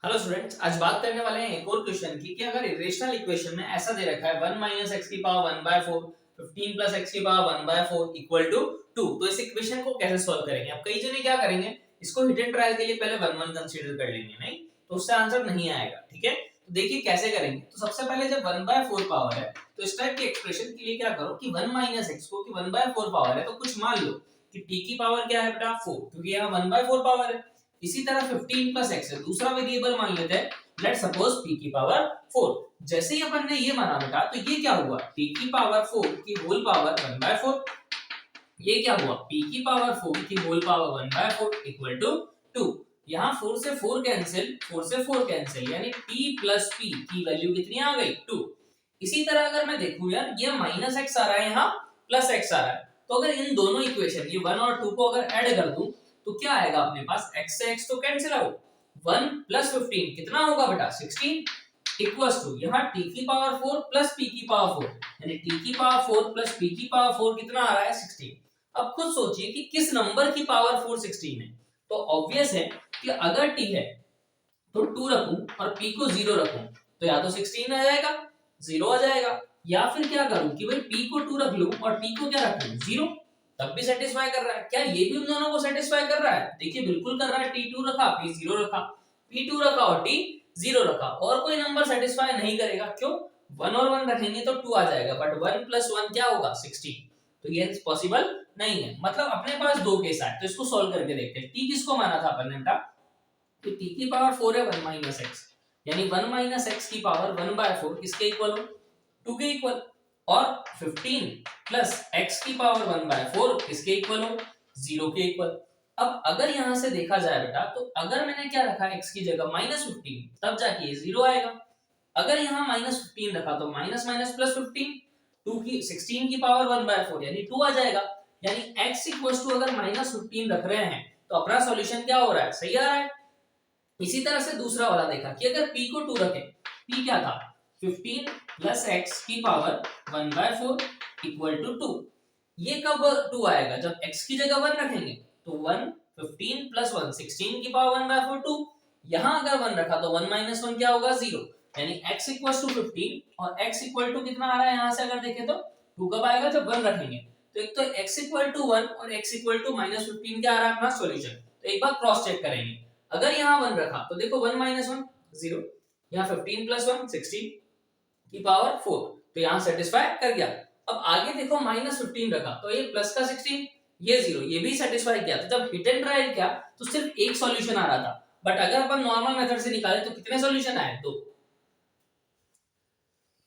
Hello students, आज बात करने वाले हैं एक और क्वेश्चन की कि अगर इरेशनल इक्वेशन में ऐसा दे रखा है 1 माइनस एक्स की पावर 1/4 15 प्लस एक्स की पावर 1/4 इक्वल टू 2, तो इस इक्वेशन को कैसे सॉल्व करेंगे। अब कई जने क्या करेंगे, इसको हिडन ट्रायल के लिए पहले 1 1 कंसीडर कर लेंगे, नहीं तो उससे आंसर नहीं आएगा। ठीक है, तो देखिए कैसे करेंगे। तो सबसे पहले जब 1/4 पावर है तो इस टाइप के एक्सप्रेशन के लिए क्या करो कि 1 माइनस एक्स को कि 1/4 पावर है तो कुछ मान लो कि t की पावर क्या है बेटा 4, क्योंकि यहाँ 1/4 पावर है। इसी तरह 15 प्लस एक्स है, दूसरा वेरिएबल मान लेते हैं, लेट सपोज p की पावर 4। जैसे ही अपन ने ये माना बेटा तो ये क्या हुआ, p की पावर 4 की होल पावर 1/4। ये क्या हुआ, p की पावर 4 की होल पावर 1/4 इक्वल टू 2। यहाँ 4 से 4 कैंसिल, 4 से 4 कैंसिल, यानी t प्लस p की वैल्यू कितनी आ गई 2। इसी तरह अगर मैं देखूं यार, ये माइनस एक्स आ रहा है, यहाँ प्लस एक्स आ रहा है, तो अगर इन दोनों इक्वेशन ये 1 और 2 को अगर ऐड कर दूं तो क्या आएगा अपने पास, x से x तो कैंसिल आउट, 1 प्लस 15 कितना होगा बेटा 16 इक्वल्स टू यहाँ t की पावर 4 प्लस p की पावर 4, यानी t की पावर 4 प्लस p की पावर 4 कितना आ रहा है 16। अब खुद सोचिए कि किस नंबर की पावर 4 16 है, तो ऑब्वियस है कि अगर t है तो 2 रखूं और p को 0 रखूं तो या तो 16 आ जाएगा, 0 आ जाएगा, या फिर क्या करूं कि भाई p को 2 रख लूं और p को क्या रख लूं 0, तब भी सेटिस्फाई कर रहा है। क्या ये भी उन दोनों को सेटिस्फाई कर रहा है, देखिए बिल्कुल कर रहा है। t2 रखा p0 रखा, p2 रखा और t0 रखा, और कोई नंबर सेटिस्फाई नहीं करेगा। क्यों, 1 और 1 रखेंगे तो 2 आ जाएगा, बट 1 प्लस 1 क्या होगा 16, तो ये पॉसिबल नहीं है। मतलब अपने पास दो केस आए, तो इसको सॉल्व करके देखते हैं। t किसको माना था अपन ने बेटा, तो t की पावर 4 है 1 माइनस x, यानी 1 माइनस x की पावर 1/4 किसके इक्वल हो 2 के इक्वल, और 15 प्लस x की पावर 1/4 किसके इक्वल हो 0 के इक्वल। अब अगर यहां से देखा जाए बेटा, तो अगर मैंने क्या रखा x की जगह -15 तब जाके ये 0 आएगा। अगर यहाँ -15 रखा तो माइनस माइनस प्लस 15, 2 की 16 की पावर 1/4 यानी 2 आ जाएगा। यानी x इक्वल्स टू अगर -15 रख रहे हैं तो अपना सॉल्यूशन क्या हो रहा है, सही आ रहा है। इसी तरह से दूसरा वाला देखा कि अगर p को 2 रखें, p क्या था 15 प्लस x की पावर 1/4 इक्वल टू 2। ये कब 2 आएगा, जब x की जगह 1 रखेंगे, तो 1 15 प्लस 1 16 की पावर 1/4 2। यहाँ अगर 1 रखा तो 1 माइनस 1 क्या होगा 0, यानी x इक्वल टू 15 और x इक्वल टू कितना आ रहा है, यहाँ से अगर देखें तो 2 कब आएगा, जब 1 रखेंगे। तो एक तो x इक्वल टू 1 और x इक्वल टू -15 क्या आ रहा है अपना सॉल्यूशन। तो एक बार क्रॉस चेक करेंगे, अगर यहाँ 1 रखा तो देखो 1 माइनस 1 0, यहाँ 15 प्लस 1 16 की पावर 4, तो यहाँ सेटिस्फाई कर गया। अब आगे देखो -15 रखा तो ये प्लस का 16, ये 0, ये भी सेटिस्फाई किया। तो जब हिट एंड ट्रायल किया तो सिर्फ एक सॉल्यूशन आ रहा था, बट अगर अपन नॉर्मल मेथड से निकाले तो कितने सॉल्यूशन आए, दो।